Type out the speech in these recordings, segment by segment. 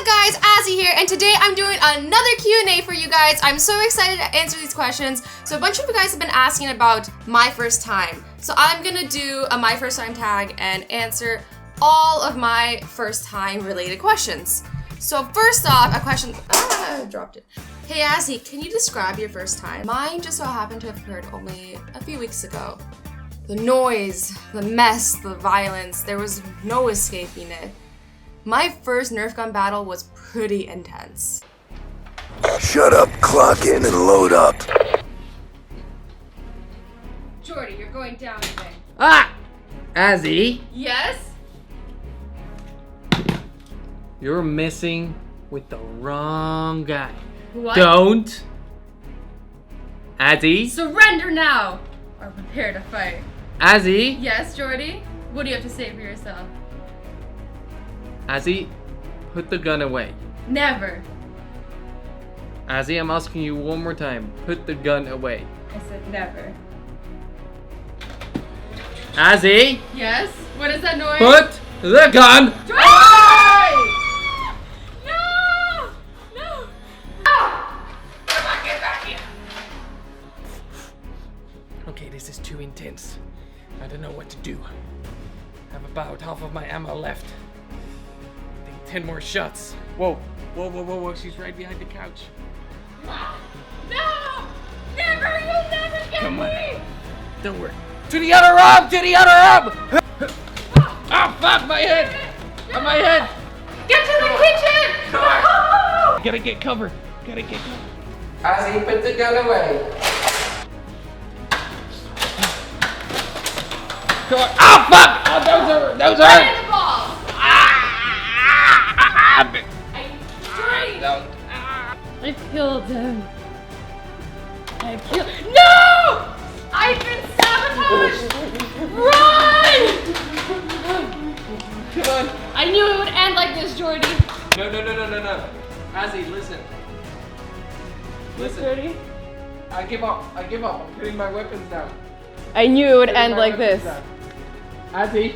up guys, Azzy here, and today I'm doing another Q&A for you guys. I'm so excited to answer these questions. So a bunch of you guys have been asking about my first time. So I'm gonna do a my first time tag and answer all of my first time related questions. So first off, a question, I dropped it. Hey Azzy, can you describe your first time? Mine just so happened to have occurred only a few weeks ago. The noise, the mess, the violence, there was no escaping it. My first Nerf gun battle was pretty intense. Shut up, clock in, and load up. Jordy, you're going down today. Ah! Azzy, Yes? you're messing with the wrong guy. What? Don't. Azzy. Surrender now! Or prepare to fight. Azzy. Yes, Jordy? What do you have to say for yourself? Azzy, put the gun away. Never. Azzy, I'm asking you one more time. Put the gun away. I said never. Azzy, Yes? What is that noise? put the gun. Jordy! No! No! Come on, get back here. Okay, this is too intense. I don't know what to do. I have about half of my ammo left. I think 10 more shots. Whoa, whoa, whoa, whoa, whoa. She's right behind the couch. No! Never! You'll never get Come on. me! Don't worry. To the other arm! To the other arm! Oh, fuck, my head! On my head! Get to the kitchen! Come on. No! Gotta get covered. Gotta get covered. Azzy, put the gun away. Come on. Oh, fuck! Oh, those Right are. in the balls! I killed him. No! I've been sabotaged! Run! Come on. I knew it would end like this, Jordy. No. Azzy, listen. Listen. Jordy? I give up. I'm putting my weapons down. I knew it would Putting end my like weapons this. down.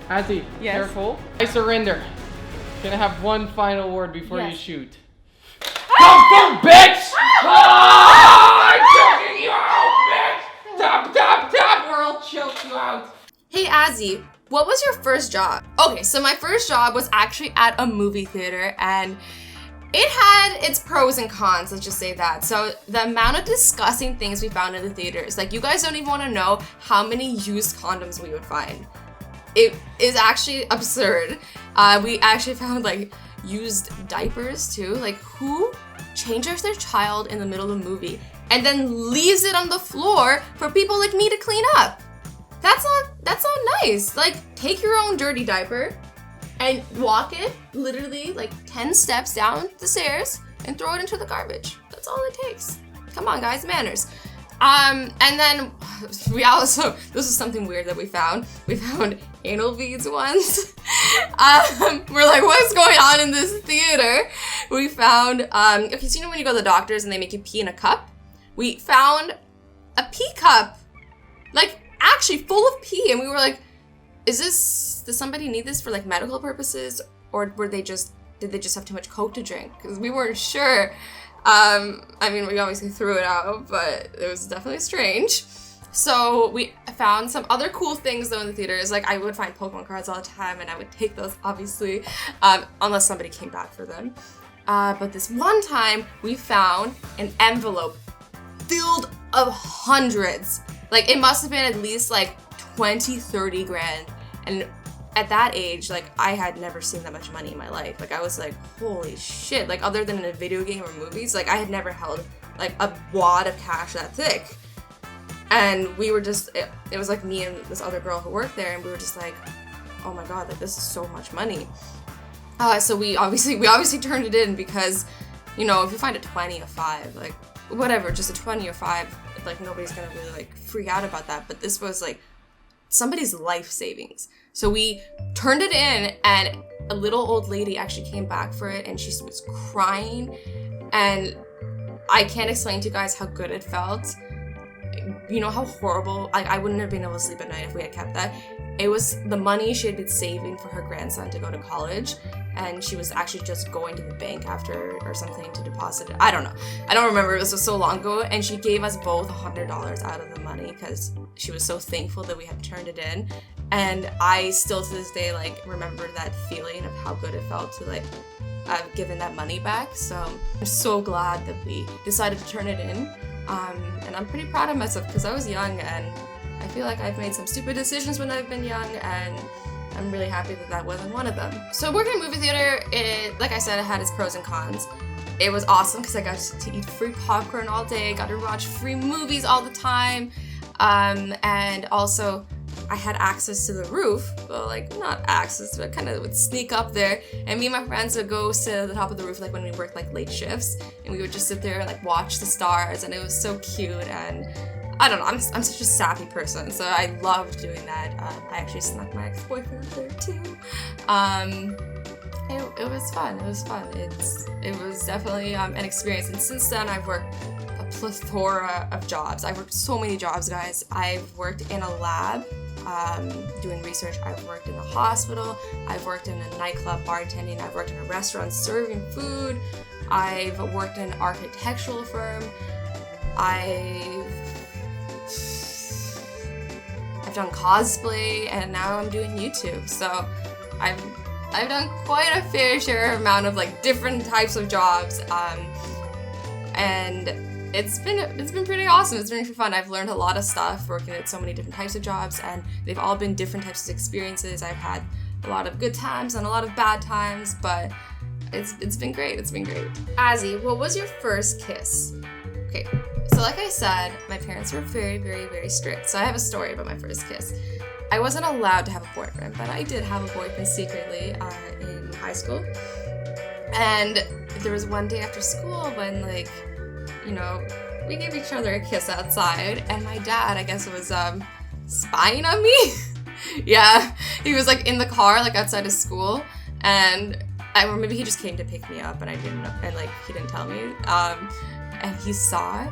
Azzy, Yes? careful. I surrender. Can I have one final word before you Yes. shoot? Come for bitch! Oh, I'm choking you out, bitch! Stop, or I'll choke you out. Hey Azzy, what was your first job? Okay, so my first job was actually at a movie theater, and it had its pros and cons, let's just say that. So the amount of disgusting things we found in the theaters, like you guys don't even want to know how many used condoms we would find. It is actually absurd. We actually found like used diapers too. Like who changes their child in the middle of a movie and then leaves it on the floor for people like me to clean up? That's not nice. Like take your own dirty diaper and walk it literally like 10 steps down the stairs and throw it into the garbage. That's all it takes. Come on guys, manners. And then we also, this is something weird that we found. We found anal beads once. We're like, what's going on in this theater? We found, okay, so you know when you go to the doctors and they make you pee in a cup? We found a pee cup, like actually full of pee. And we were like, does somebody need this for like medical purposes? Or did they just have too much Coke to drink? Because we weren't sure. I mean, we obviously threw it out, but it was definitely strange. So we found some other cool things though in the theaters. Like I would find Pokemon cards all the time and I would take those obviously, unless somebody came back for them. But this one time we found an envelope filled of hundreds. Like it must have been at least like 20, 30 grand. And at that age, like I had never seen that much money in my life. Like I was like, holy shit. Like other than in a video game or movies, like I had never held like a wad of cash that thick. And we were just, it was like me and this other girl who worked there, and we were just like, oh my god, like this is so much money. So we obviously turned it in because, you know, if you find a 20, a 5, like whatever, just a 20 or 5, like nobody's gonna really like freak out about that. But this was like somebody's life savings. So we turned it in, and a little old lady actually came back for it, and she was crying, and I can't explain to you guys how good it felt. You know how horrible, I wouldn't have been able to sleep at night if we had kept that. It was the money she had been saving for her grandson to go to college, and she was actually just going to the bank after or something to deposit it. I don't know. I don't remember. It was so long ago. And she gave us both $100 out of the money because she was so thankful that we had turned it in. And I still to this day like remember that feeling of how good it felt to like have given that money back. So I'm so glad that we decided to turn it in. And I'm pretty proud of myself because I was young and I feel like I've made some stupid decisions when I've been young, and I'm really happy that that wasn't one of them. So working in a movie theater, like I said, it had its pros and cons. It was awesome because I got to eat free popcorn all day, got to watch free movies all the time, and also I had access to the roof. Well, like not access, but kind of would sneak up there, and me and my friends would go sit at the top of the roof like when we worked like late shifts, and we would just sit there and like watch the stars, and it was so cute. And I don't know, I'm such a sappy person, so I loved doing that. I actually snuck my ex-boyfriend up there too. It was fun. It was fun. It was definitely an experience. And since then, I've worked a plethora of jobs. I've worked so many jobs, guys. I've worked in a lab doing research. I've worked in a hospital. I've worked in a nightclub bartending. I've worked in a restaurant serving food. I've worked in an architectural firm. I've done cosplay, and now I'm doing YouTube. So I've done quite a fair share amount of like different types of jobs, and it's been pretty awesome. It's been really fun. I've learned a lot of stuff working at so many different types of jobs, and they've all been different types of experiences. I've had a lot of good times and a lot of bad times, but it's been great. It's been great. Azzy, what was your first kiss? Okay, so like I said, my parents were very, very, very strict. So I have a story about my first kiss. I wasn't allowed to have a boyfriend, but I did have a boyfriend secretly in high school. And there was one day after school when, like, you know, we gave each other a kiss outside, and my dad, I guess, was spying on me. Yeah, he was like in the car, like outside of school, and or maybe he just came to pick me up, and I didn't know, and like he didn't tell me. And he saw it,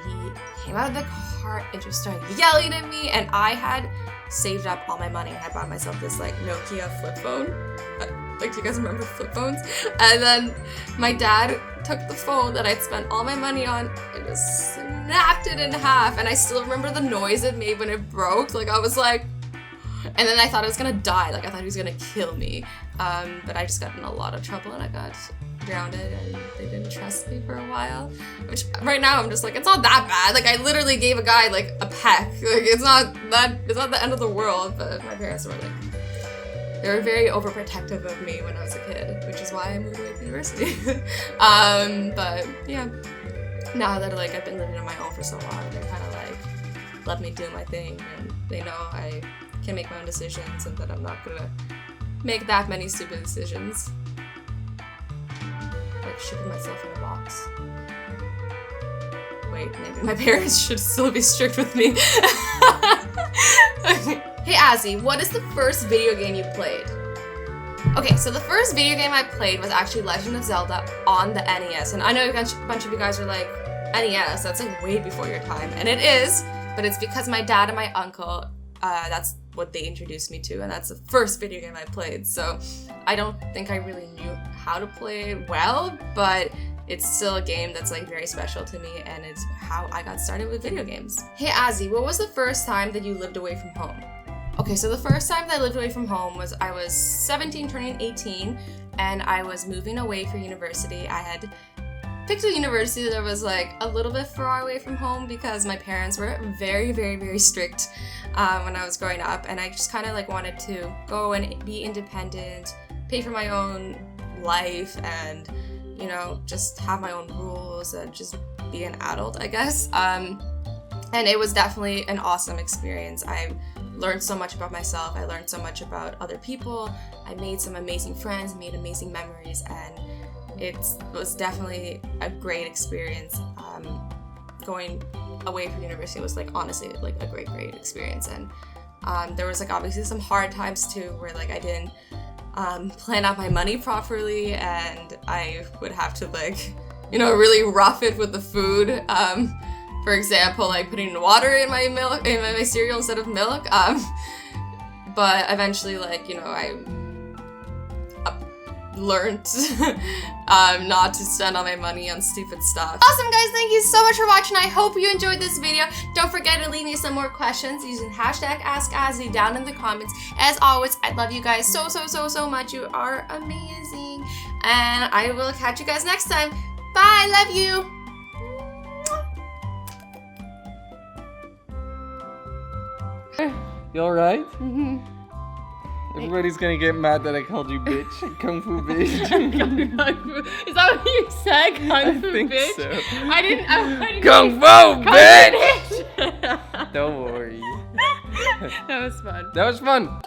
and he came out of the car and just started yelling at me, and I had saved up all my money, and I bought myself this like Nokia flip phone. Like, do you guys remember flip phones? And then my dad took the phone that I'd spent all my money on and just snapped it in half, and I still remember the noise it made when it broke. Like, I was like, and then I thought I was gonna die, like I thought he was gonna kill me. But I just got in a lot of trouble, and I got grounded, and they didn't trust me for a while, which right now I'm just like, it's not that bad. Like, I literally gave a guy like a peck. Like, it's not the end of the world. But my parents were like, they were very overprotective of me when I was a kid, which is why I moved away from university. But yeah, now that like I've been living on my own for so long, they kind of like let me do my thing, and they know I can make my own decisions, and that I'm not gonna make that many stupid decisions. Like shipping myself in a box. Wait, maybe my parents should still be strict with me. Okay. Hey Azzy, what is the first video game you played? Okay, so the first video game I played was actually Legend of Zelda on the NES. And I know a bunch of you guys are like, NES, that's like way before your time. And it is, but it's because my dad and my uncle, that's what they introduced me to, and that's the first video game I played. So I don't think I really knew how to play it well, but it's still a game that's like very special to me, and it's how I got started with video games. Hey Azzy, what was the first time that you lived away from home? Okay, so the first time that I lived away from home was I was 17 turning 18, and I was moving away for university. I had picked a university that was like a little bit far away from home because my parents were very, very, very strict when I was growing up, and I just kind of like wanted to go and be independent, pay for my own life, and you know, just have my own rules and just be an adult, I guess. And it was definitely an awesome experience. I learned so much about myself. I learned so much about other people. I made some amazing friends, made amazing memories, and it was definitely a great experience. Going away from university was like honestly like a great experience. And there was like obviously some hard times too, where like I didn't plan out my money properly, and I would have to like, you know, really rough it with the food. For example, like putting water in my milk, in my cereal instead of milk. But eventually, like, you know, learned not to spend all my money on stupid stuff. Awesome, guys. Thank you so much for watching. I hope you enjoyed this video. Don't forget to leave me some more questions using hashtag AskAzzy down in the comments. As always, I love you guys so much. You are amazing. And I will catch you guys next time. Bye. Love you. You alright? Everybody's gonna get mad that I called you bitch. Kung Fu bitch. Is that what you said? Kung Fu I think bitch? so. I didn't. Kung Fu bitch! Don't worry. That was fun. That was fun.